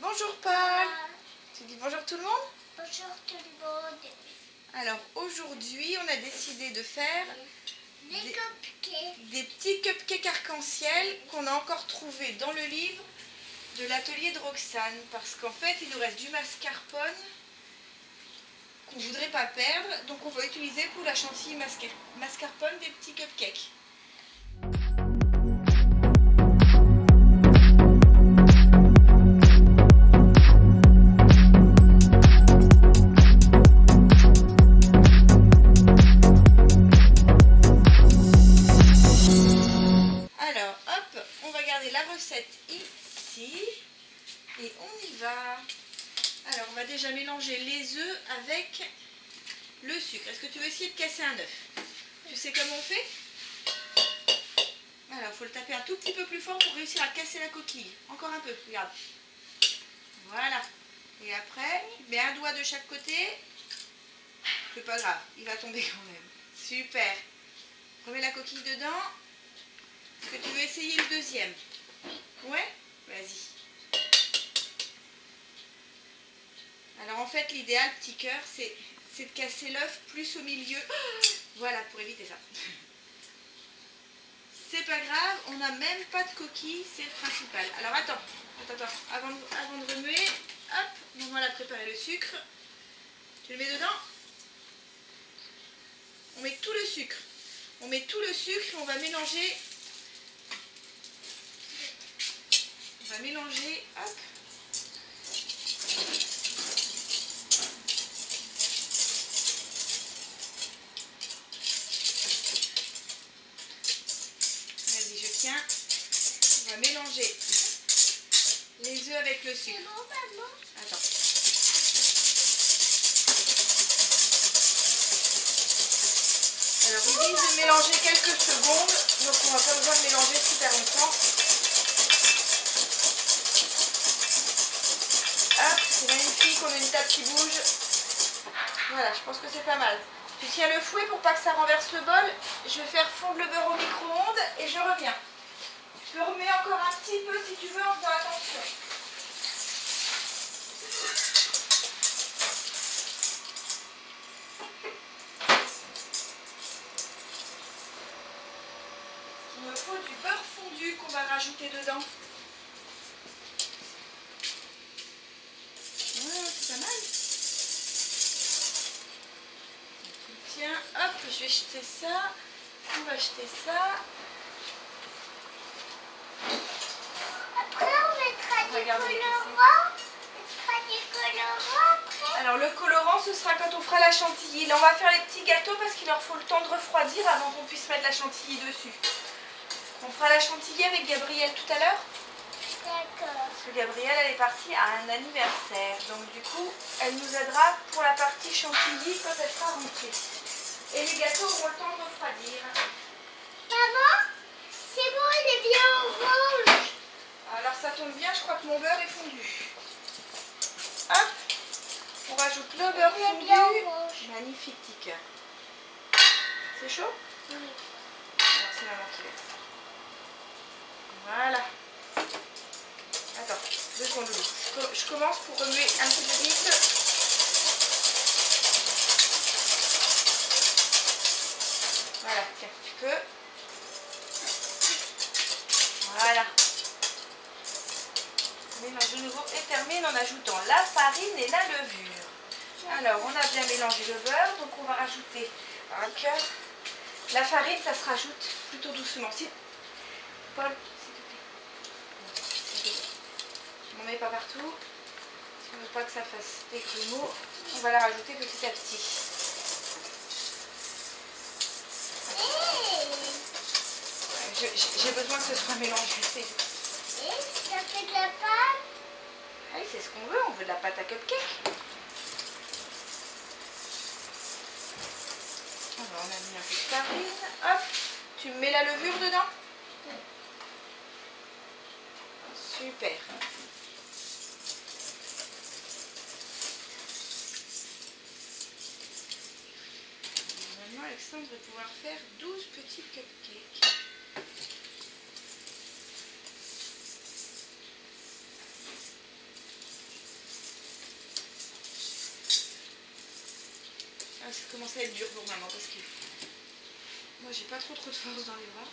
Bonjour Paul. Tu dis bonjour tout le monde? Bonjour tout le monde. Alors aujourd'hui on a décidé de faire Des petits cupcakes arc-en-ciel qu'on a encore trouvé dans le livre de l'atelier de Roxane. Parce qu'en fait il nous reste du mascarpone qu'on ne voudrait pas perdre. Donc on va utiliser pour la chantilly mascarpone des petits cupcakes. Ici et on y va. Alors on va déjà mélanger les œufs avec le sucre. Est-ce que tu veux essayer de casser un œuf? Tu sais comment on fait? Alors il faut le taper un tout petit peu plus fort pour réussir à casser la coquille. Encore un peu, regarde. Voilà. Et après, mets un doigt de chaque côté. C'est pas grave, il va tomber quand même. Super. Remets la coquille dedans. Est-ce que tu veux essayer le deuxième? Ouais? Vas-y. Alors en fait l'idéal, petit cœur, c'est de casser l'œuf plus au milieu. Voilà, pour éviter ça. C'est pas grave, on n'a même pas de coquille, c'est le principal. Alors attends, avant de remuer, hop, donc voilà, préparer le sucre. Tu le mets dedans. On met tout le sucre. On met tout le sucre et on va mélanger. On va mélanger, hop. Vas-y, je tiens. On va mélanger les œufs avec le sucre. C'est bon, maman? Attends. Alors, ils disent de mélanger quelques secondes, donc on va pas besoin de mélanger super longtemps. Hop, c'est magnifique, on a une table qui bouge. Voilà, je pense que c'est pas mal. Tu tiens le fouet pour pas que ça renverse le bol. Je vais faire fondre le beurre au micro-ondes et je reviens. Je peux remettre encore un petit peu si tu veux en faisant attention. Il me faut du beurre fondu qu'on va rajouter dedans. C'est pas mal. Tiens, hop, je vais jeter ça. On va jeter ça. Après, on mettra du colorant. Après. Alors le colorant, ce sera quand on fera la chantilly. Là, on va faire les petits gâteaux parce qu'il leur faut le temps de refroidir avant qu'on puisse mettre la chantilly dessus. On fera la chantilly avec Gabrielle tout à l'heure. D'accord. Parce que Gabrielle, elle est partie à un anniversaire. Donc du coup, elle nous aidera pour la partie chantilly quand elle sera rentrée. Et les gâteaux auront le temps de refroidir. Maman, c'est bon, il est bien orange. Alors ça tombe bien, je crois que mon beurre est fondu. Hop, on rajoute le beurre fondu. Bien orange. Magnifique, petit cœur. C'est chaud? Oui. Alors c'est maman qui laisse. Voilà. Attends, 2 secondes. Je commence pour remuer un petit peu vite. Voilà, tiens, tu peux. Voilà. Mélange de nouveau et termine en ajoutant la farine et la levure. Alors, on a bien mélangé le beurre, donc on va rajouter un cœur. La farine, ça se rajoute plutôt doucement. Si... Paul, s'il te plaît. Je m'en mets pas partout. Si on ne veut pas que ça fasse des grumeaux, on va la rajouter petit à petit. J'ai besoin que ce soit mélangé. Et ça fait de la pâte. Ah oui, c'est ce qu'on veut de la pâte à cupcake. Alors, on a mis un peu de farine. Hop, tu mets la levure dedans. Super. Maintenant, Alexandre va pouvoir faire 12 petits cupcakes. ça commence à être dur pour maman parce que moi j'ai pas trop de force dans les bras.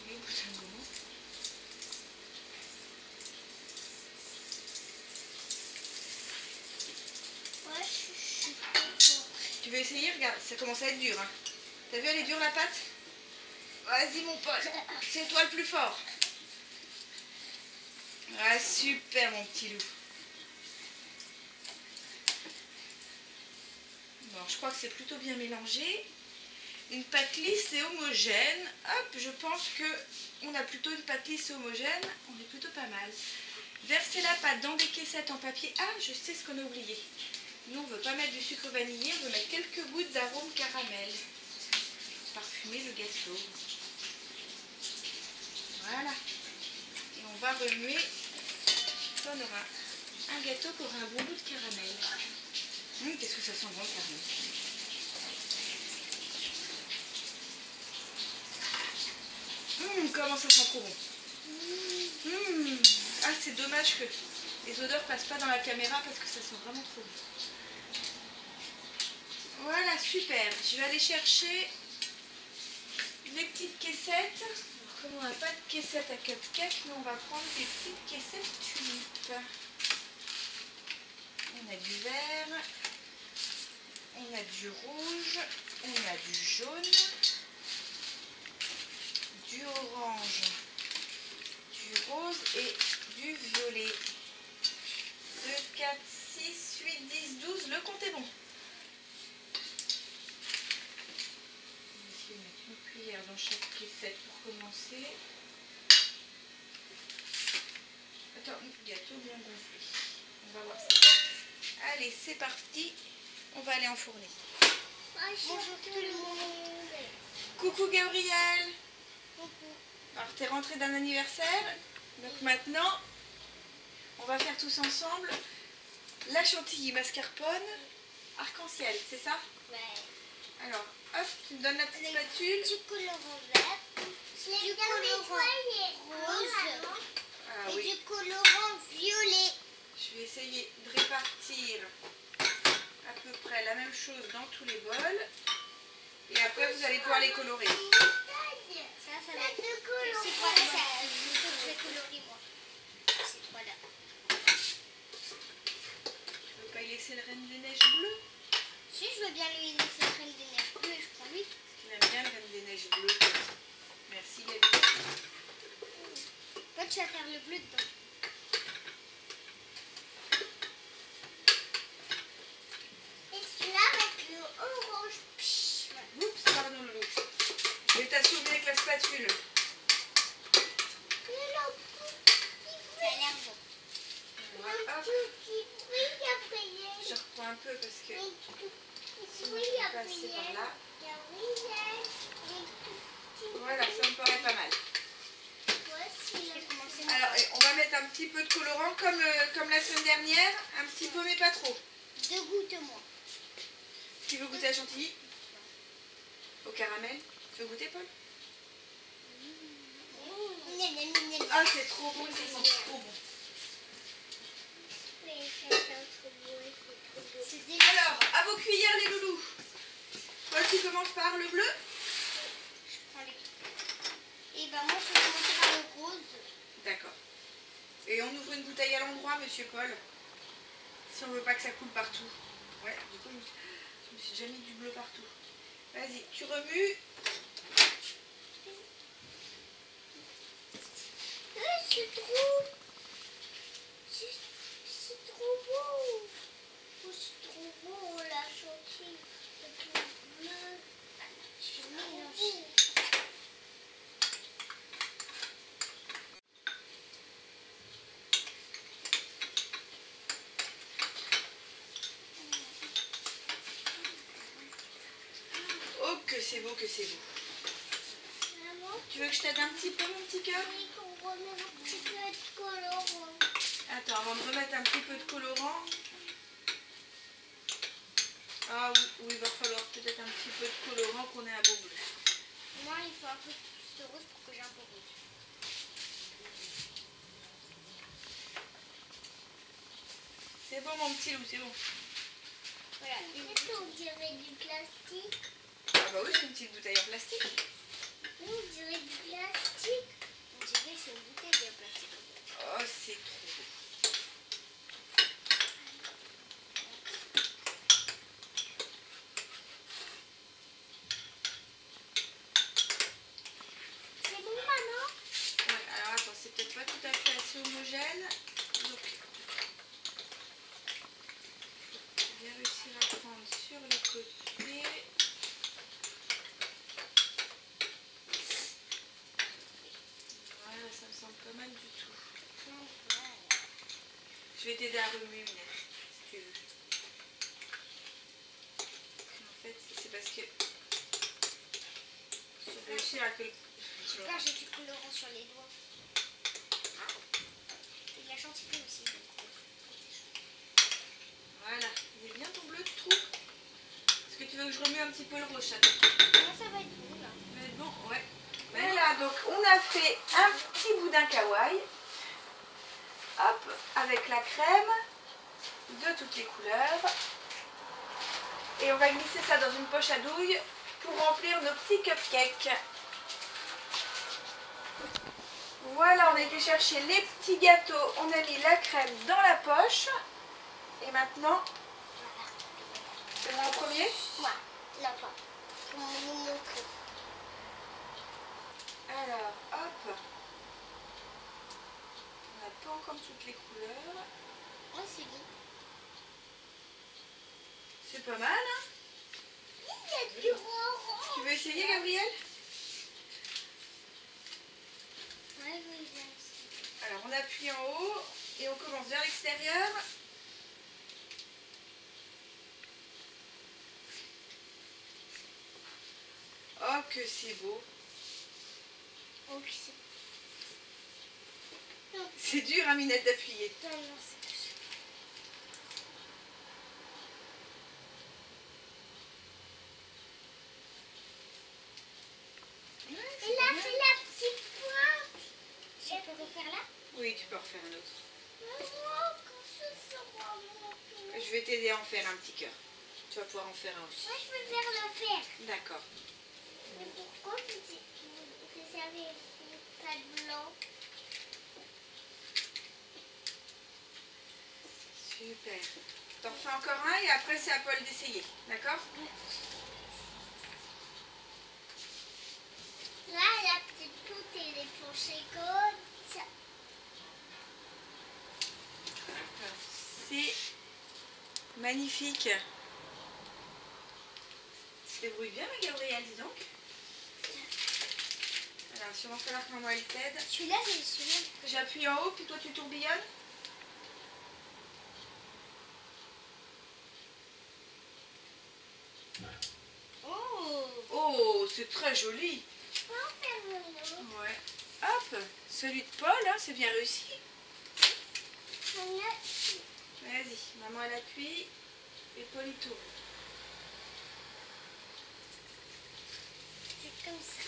Et au bout d'un moment. Ouais, je suis pas forte. Tu veux essayer? Regarde, ça commence à être dur. Hein. T'as vu, elle est dure la pâte? Vas-y mon Paul, c'est toi le plus fort. Ah super mon petit loup. Bon, je crois que c'est plutôt bien mélangé. Une pâte lisse et homogène. Hop, je pense que on a plutôt une pâte lisse et homogène. On est plutôt pas mal. Versez la pâte dans des caissettes en papier. Ah, je sais ce qu'on a oublié. Nous, on ne veut pas mettre du sucre vanillé, on veut mettre quelques gouttes d'arôme caramel. Parfumer le gâteau. Voilà. Et on va remuer. On aura un gâteau qui aura un bon goût de caramel. Qu'est-ce que ça sent bon le caramel. Comment ça sent trop bon. Ah, c'est dommage que les odeurs passent pas dans la caméra parce que ça sent vraiment trop bon. Voilà, super. Je vais aller chercher les petites caissettes. Comme on n'a pas de caissettes à cupcake, nous on va prendre des petites caissettes tulipes. On a du vert, on a du rouge, on a du jaune, du orange, du rose et du violet. 2, 4, 6, 8, 10, 12, le compte est bon. Je vais mettre une cuillère dans chaque caissette pour commencer. Attends, gâteau bien gonflé. On va voir ça. Allez, c'est parti. On va aller enfourner. Bonjour tout le monde. Coucou Gabriel. Coucou. Alors, t'es rentrée d'un anniversaire. Donc maintenant, on va faire tous ensemble la chantilly mascarpone arc-en-ciel, c'est ça? Ouais. Alors, hop, tu me donnes la petite spatule. Du colorant vert, du colorant rose Ah et oui. du colorant violet. Je vais essayer de répartir à peu près la même chose dans tous les bols. Et après, vous allez pouvoir les colorer. Ça va être de colorant. C'est quoi là? Je vais colorer moi. C'est quoi là? Tu veux pas y laisser le Reine des Neiges bleu? Si je veux bien lui laisser le Reine des Neiges bleu, je prends lui. Il aime bien le Reine des Neiges bleu. Merci Gabi. Toi tu vas faire le bleu dedans. Et celui-là avec le orange. Oups, pardon Loulou. Je vais t'assommer avec la spatule. Ça a l'air bon. Voilà, hop. Je reprends un peu parce que je vais passer par là. Voilà, ça me paraît pas mal. Alors, on va mettre un petit peu de colorant comme la semaine dernière. Un petit peu, mais pas trop. 2 gouttes moins. Tu veux goûter à chantilly? Au caramel? Tu veux goûter, Paul? Ah, c'est trop bon, ça sent trop bon. Alors, à vos cuillères, les loulous. Paul, tu commences par le bleu? Et ben moi je vais commencer par le rose. D'accord. Et on ouvre une bouteille à l'endroit, monsieur Paul. Si on veut pas que ça coule partout. Ouais, du coup, je me suis déjà mis du bleu partout. Vas-y, tu remues. C'est trop beau. Oh, c'est trop beau la chantilly. C'est trop bleu. Je mélange. Oh, que c'est beau, que c'est beau. Maman, Tu veux que je t'aide un petit peu, mon petit cœur? oui, qu'on remet un petit peu de colorant. Attends, avant de remettre un petit peu de colorant. Ah oui, oui, il va falloir peut-être un petit peu de colorant qu'on ait un beau bleu. Moi, il faut un peu plus de rose pour que j'ai un peu rose. C'est bon, mon petit loup, c'est bon. Voilà, on dirait du plastique. Ah bah oui, c'est une petite bouteille en plastique. Oui, on dirait du plastique. On dirait que c'est une bouteille de plastique. Oh, c'est trop beau. C'est bon maintenant? Ouais, alors attends, c'est peut-être pas tout à fait assez homogène. Donc, je vais réussir à prendre sur le côté. Voilà, ça me semble pas mal du tout. Je vais t'aider à remuer, Minette, si tu veux. En fait, c'est parce que je vais réussir à que le... Super, j'ai du colorant sur les doigts. Et de la chantilly aussi. Voilà, il est bien ton bleu, tu trouves? Est-ce que tu veux que je remue un petit peu le rouge, Château? Ça va être bon là. Ça va être bon, ouais. Voilà, donc on a fait un petit boudin kawaii. Hop, avec la crème de toutes les couleurs. Et on va glisser ça dans une poche à douille pour remplir nos petits cupcakes. Voilà, on a été chercher les petits gâteaux. On a mis la crème dans la poche. Et maintenant, c'est moi en premier? Moi, là pas. Pour vous montrer. Alors, hop. On n'a pas encore toutes les couleurs. Moi, c'est bien. C'est pas mal, hein? Il y a du orange. Tu veux essayer, Gabriel? Ouais, oui, bien aussi. Alors, on appuie en haut et on commence vers l'extérieur. Oh, que c'est beau. Oh, puis c'est... Non, C'est dur, hein, Minette, d'appuyer. non, c'est tout. Ouais, c'est Elle pas a mal. fait la petite pointe. Je peux refaire là? Oui, tu peux refaire un autre. Maman, quand ce sera mon tour. Je vais t'aider à en faire un petit cœur. Tu vas pouvoir en faire un aussi. Moi, je veux faire le vert. D'accord. Mais pourquoi vous réservez pas de blanc? Super. T'en fais encore un et après c'est à Paul d'essayer. D'accord? Là, la petite poute, elle est penchée comme ça. C'est magnifique. Tu te débrouilles bien, ma Gabrielle, dis donc. Alors, il va sûrement falloir que maman elle t'aide. Celui-là, c'est celui-là. J'appuie en haut, puis toi tu tourbillonnes. Oh! Oh, c'est très joli. Je peux en faire un autre. Ouais. Hop, celui de Paul, hein, c'est bien réussi. Vas-y, maman elle appuie et Paul il tourne. C'est comme ça.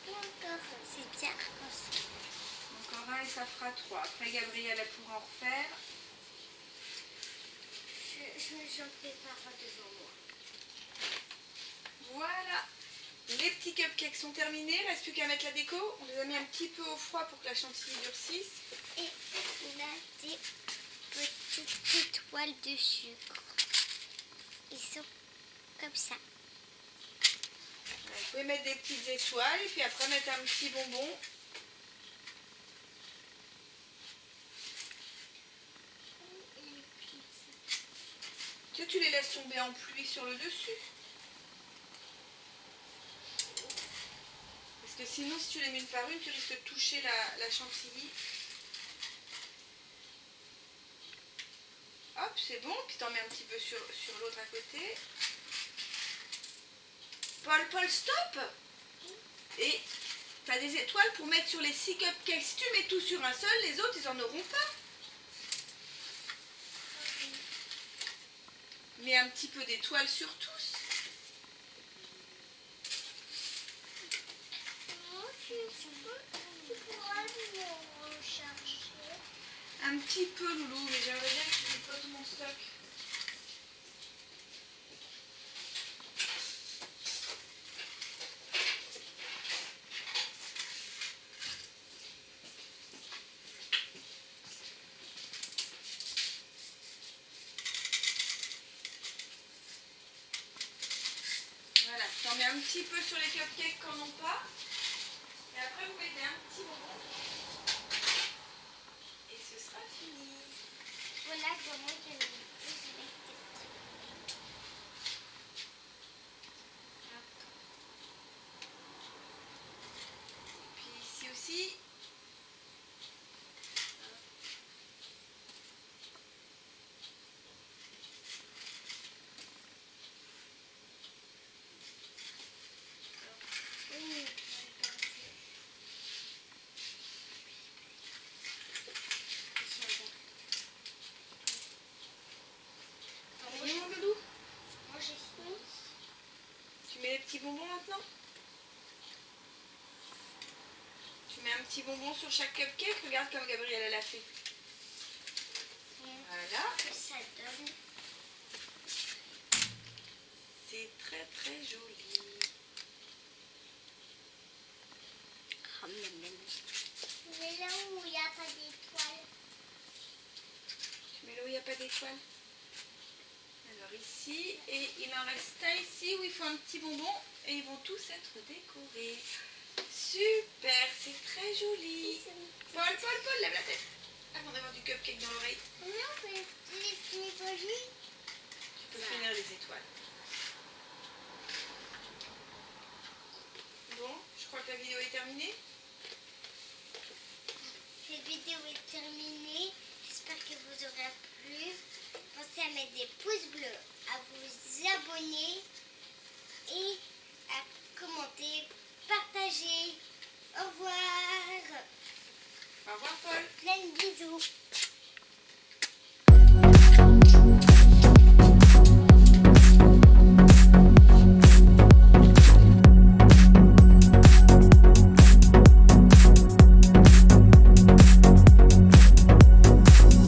Et encore, c'est bien comme ça. Encore un et ça fera 3. Après Gabrielle elle pourra en refaire. J'en prépare devant moi. Voilà. Les petits cupcakes sont terminés. Reste plus qu'à mettre la déco. On les a mis un petit peu au froid pour que la chantilly durcisse. Et on a des petites étoiles de sucre. Ils sont comme ça. Vous pouvez mettre des petites étoiles et puis après mettre un petit bonbon. Tu les laisses tomber en pluie sur le dessus. Parce que sinon, si tu les mets une par une, tu risques de toucher la chantilly. Hop, c'est bon. Puis t'en mets un petit peu sur l'autre à côté. Paul, stop! Et t'as des étoiles pour mettre sur les 6 cupcakes. Si tu mets tout sur un seul, les autres, ils en auront pas. Mets un petit peu d'étoiles sur tous. Tu pourras me recharger. Un petit peu, Loulou, mais j'aimerais bien que tu C'est pas tout mon stock. Voilà, j'en mets un petit peu sur les cupcakes quand non pas. Et après vous mettez un petit bonbon. Et ce sera fini. Voilà comment je le fais. Puis ici aussi. Mon doudou, Moi j'ai fini. tu mets les petits bonbons maintenant? Tu mets un petit bonbon sur chaque cupcake. Regarde comme Gabrielle elle a fait. Voilà. Que ça donne. C'est très très joli. Mais là où il n'y a pas d'étoile. Tu mets là où il n'y a pas d'étoile. Alors ici, et il en reste un ici où il faut un petit bonbon et ils vont tous être décorés. Super, c'est très joli. Paul, lève la tête. Avant d'avoir du cupcake dans l'oreille. Mais on peut les nettoyer. Tu peux finir les étoiles. Bon, je crois que la vidéo est terminée. Cette vidéo est terminée. J'espère que vous aurez plu. Pensez à mettre des pouces bleus, à vous abonner et à commenter, partager. Au revoir. Au revoir Paul. Plein de bisous.